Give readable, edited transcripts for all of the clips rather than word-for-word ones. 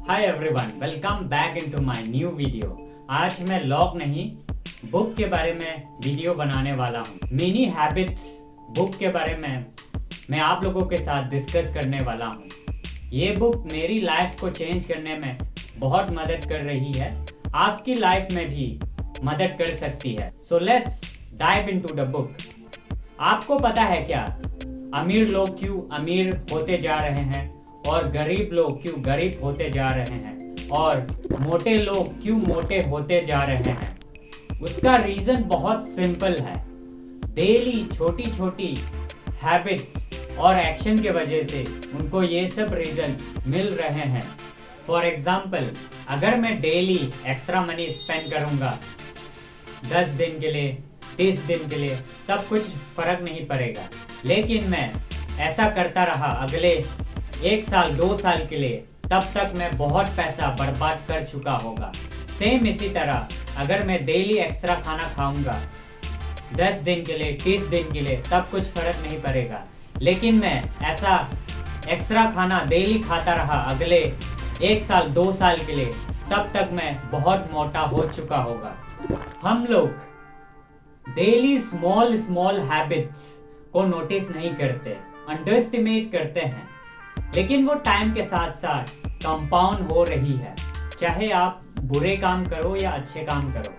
Hi everyone, welcome back into my new video. आज मैं log नहीं बुक के बारे में वीडियो बनाने वाला हूँ। मिनी हैबिट्स बुक के बारे में मैं आप लोगों के साथ डिस्कस करने वाला हूँ। ये बुक मेरी लाइफ को चेंज करने में बहुत मदद कर रही है, आपकी लाइफ में भी मदद कर सकती है। So let's dive into the book. आपको पता है क्या, अमीर लोग क्यों अमीर होते जा रहे हैं और गरीब लोग क्यों गरीब होते जा रहे हैं और मोटे लोग क्यों मोटे होते जा रहे हैं? उसका रीजन बहुत सिंपल है। डेली छोटी छोटी हैबिट्स और एक्शन के वजह से उनको ये सब रिजल्ट मिल रहे हैं। फॉर एग्जाम्पल, अगर मैं डेली एक्स्ट्रा मनी स्पेंड करूंगा 10 दिन के लिए, 30 दिन के लिए, तब कुछ फर्क नहीं पड़ेगा। लेकिन मैं ऐसा करता रहा अगले 1 साल 2 साल के लिए, तब तक मैं बहुत पैसा बर्बाद कर चुका होगा। सेम इसी तरह अगर मैं डेली एक्स्ट्रा खाना खाऊंगा 10 दिन के लिए, 30 दिन के लिए, तब कुछ फर्क नहीं पड़ेगा। लेकिन मैं ऐसा एक्स्ट्रा खाना डेली खाता रहा अगले 1 साल 2 साल के लिए, तब तक मैं बहुत मोटा हो चुका होगा। हम लोग डेली स्मॉल स्मॉल हैबिट्स को नोटिस नहीं करते, अंडरएस्टिमेट करते हैं, लेकिन वो टाइम के साथ साथ कंपाउंड हो रही है। चाहे आप बुरे काम करो या अच्छे काम करो,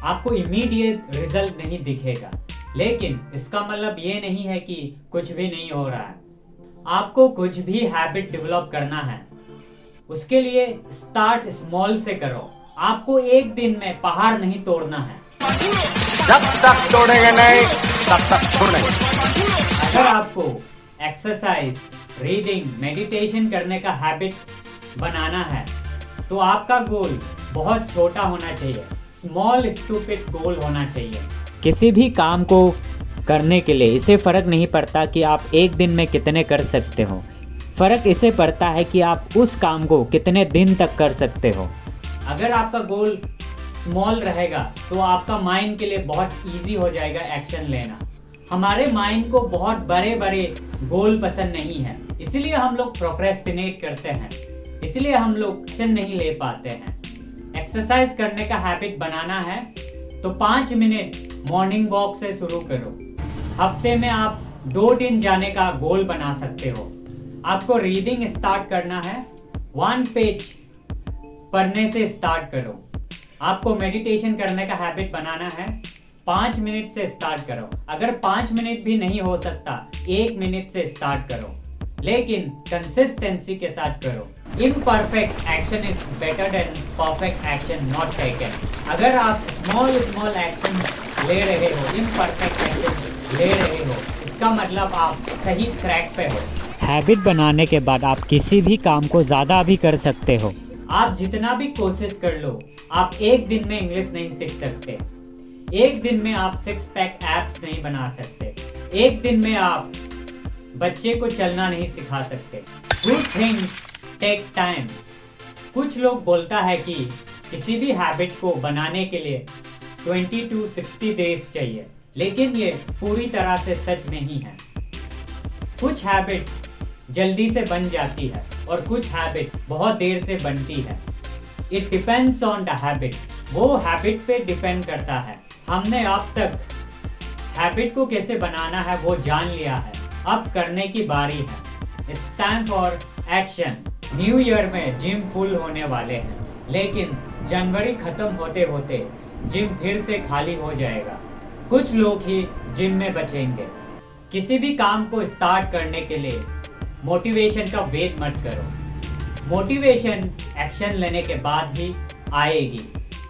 आपको इमीडिएट रिजल्ट नहीं दिखेगा, लेकिन इसका मतलब ये नहीं है कि कुछ भी नहीं हो रहा है। आपको कुछ भी हैबिट डेवलप करना है, उसके लिए स्टार्ट स्मॉल से करो। आपको एक दिन में पहाड़ नहीं तोड़ना है, जब तक तोड़ेंगे नहीं तब तक छोड़ेंगे। अगर आपको एक्सरसाइज, रीडिंग, मेडिटेशन करने का हैबिट बनाना है तो आपका गोल बहुत छोटा होना चाहिए। स्मॉल स्टूपिड गोल होना चाहिए। किसी भी काम को करने के लिए इसे फ़र्क नहीं पड़ता कि आप एक दिन में कितने कर सकते हो, फ़र्क इसे पड़ता है कि आप उस काम को कितने दिन तक कर सकते हो। अगर आपका गोल स्मॉल रहेगा तो आपका माइंड के लिए बहुत इजी हो जाएगा एक्शन लेना। हमारे माइंड को बहुत बड़े बड़े गोल पसंद नहीं है, इसीलिए हम लोग प्रोक्रेस्टिनेट करते हैं, इसलिए हम लोग एक्शन नहीं ले पाते हैं। एक्सरसाइज करने का हैबिट बनाना है तो 5 मिनट मॉर्निंग वॉक से शुरू करो। हफ्ते में आप 2 दिन जाने का गोल बना सकते हो। आपको रीडिंग स्टार्ट करना है, 1 पेज पढ़ने से स्टार्ट करो। आपको मेडिटेशन करने का हैबिट बनाना है, 5 मिनट से स्टार्ट करो। अगर 5 मिनट भी नहीं हो सकता, 1 मिनट से स्टार्ट करो, लेकिन कंसिस्टेंसी के साथ करो। Imperfect action is better than perfect action not taken. अगर आप स्मॉल स्मॉल एक्शन ले रहे हो, इम्परफेक्ट एक्शन ले रहे हो, इसका मतलब आप सही ट्रैक पे हो। हैबिट बनाने के बाद आप किसी भी काम को ज़्यादा भी कर सकते हो। आप जितना भी कोशिश कर लो, आप एक दिन में इंग्लिश नहीं सीख सकते, एक दिन में आप 6 पैक एप्स नहीं बना सकते, एक दिन में आप बच्चे को चलना नहीं सिखा सकते। Good things take time. कुछ लोग बोलता है कि किसी भी हैबिट को बनाने के लिए 20 to 60 डेज चाहिए, लेकिन ये पूरी तरह से सच नहीं है। कुछ हैबिट जल्दी से बन जाती है और कुछ हैबिट बहुत देर से बनती है। It depends on the habit. वो हैबिट पे डिपेंड करता है। हमने अब तक हैबिट को कैसे बनाना है वो जान लिया है, अब करने की बारी है। It's time for action. New year में जिम फुल होने वाले हैं, लेकिन जनवरी खत्म होते होते जिम फिर से खाली हो जाएगा। कुछ लोग ही जिम में बचेंगे। किसी भी काम को स्टार्ट करने के लिए मोटिवेशन का वेट मत करो। मोटिवेशन एक्शन लेने के बाद ही आएगी।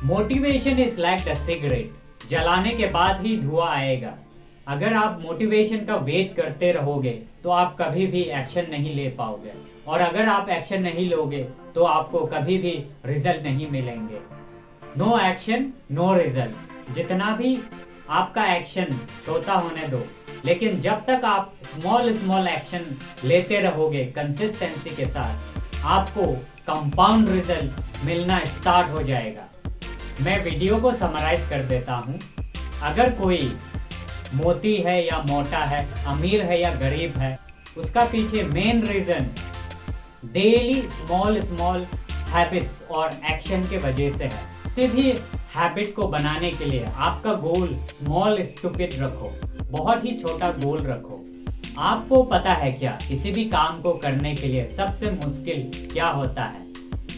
Motivation is like the cigarette, जलाने के बाद ही धुआं आएगा। अगर आप मोटिवेशन का वेट करते रहोगे तो आप कभी भी एक्शन नहीं ले पाओगे, और अगर आप एक्शन नहीं लोगे तो आपको कभी भी रिजल्ट नहीं मिलेंगे। No action no result. जितना भी आपका एक्शन छोटा होने दो, लेकिन जब तक आप स्मॉल स्मॉल एक्शन लेते रहोगे कंसिस्टेंसी के साथ, आपको कंपाउंड रिजल्ट मिलना स्टार्ट हो जाएगा। मैं वीडियो को समराइज कर देता हूँ। अगर कोई मोती है या मोटा है, अमीर है या गरीब है, उसका पीछे main reason daily small habits और एक्शन के वजह से है। किसी भी हैबिट को बनाने के लिए आपका गोल स्मॉल स्टूपिड रखो, बहुत ही छोटा गोल रखो। आपको पता है क्या, किसी भी काम को करने के लिए सबसे मुश्किल क्या होता है?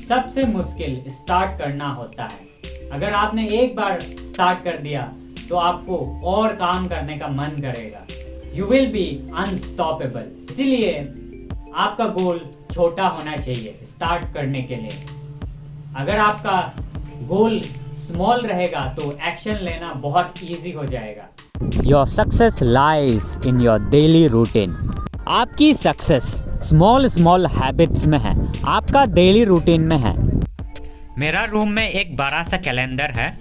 सबसे मुश्किल स्टार्ट करना होता है। अगर आपने एक बार स्टार्ट कर दिया तो आपको और काम करने का मन करेगा। You will be unstoppable. इसीलिए आपका गोल छोटा होना चाहिए स्टार्ट करने के लिए। अगर आपका गोल स्मॉल रहेगा तो एक्शन लेना बहुत इजी हो जाएगा। Your success lies in your daily routine. आपकी सक्सेस स्मॉल हैबिट्स में है, आपका डेली रूटीन में है। मेरा रूम में एक बड़ा सा कैलेंडर है।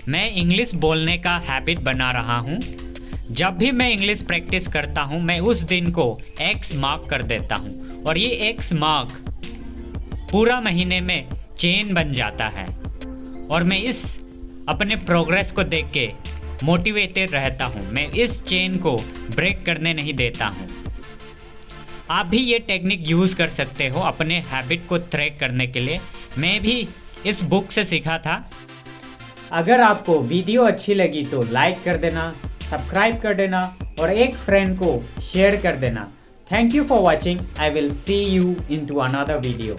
मैं इंग्लिश बोलने का हैबिट बना रहा हूँ। जब भी मैं इंग्लिश प्रैक्टिस करता हूँ मैं उस दिन को एक्स मार्क कर देता हूँ और ये एक्स मार्क पूरा महीने में चेन बन जाता है और मैं इस अपने प्रोग्रेस को देख के मोटिवेटेड रहता हूँ। मैं इस चेन को ब्रेक करने नहीं देता हूँ। आप भी ये टेक्निक यूज़ कर सकते हो अपने हैबिट को ट्रैक करने के लिए। मैं भी इस बुक से सीखा था। अगर आपको वीडियो अच्छी लगी तो लाइक कर देना, सब्सक्राइब कर देना और एक फ्रेंड को शेयर कर देना। Thank you for watching. I will see you in to another video.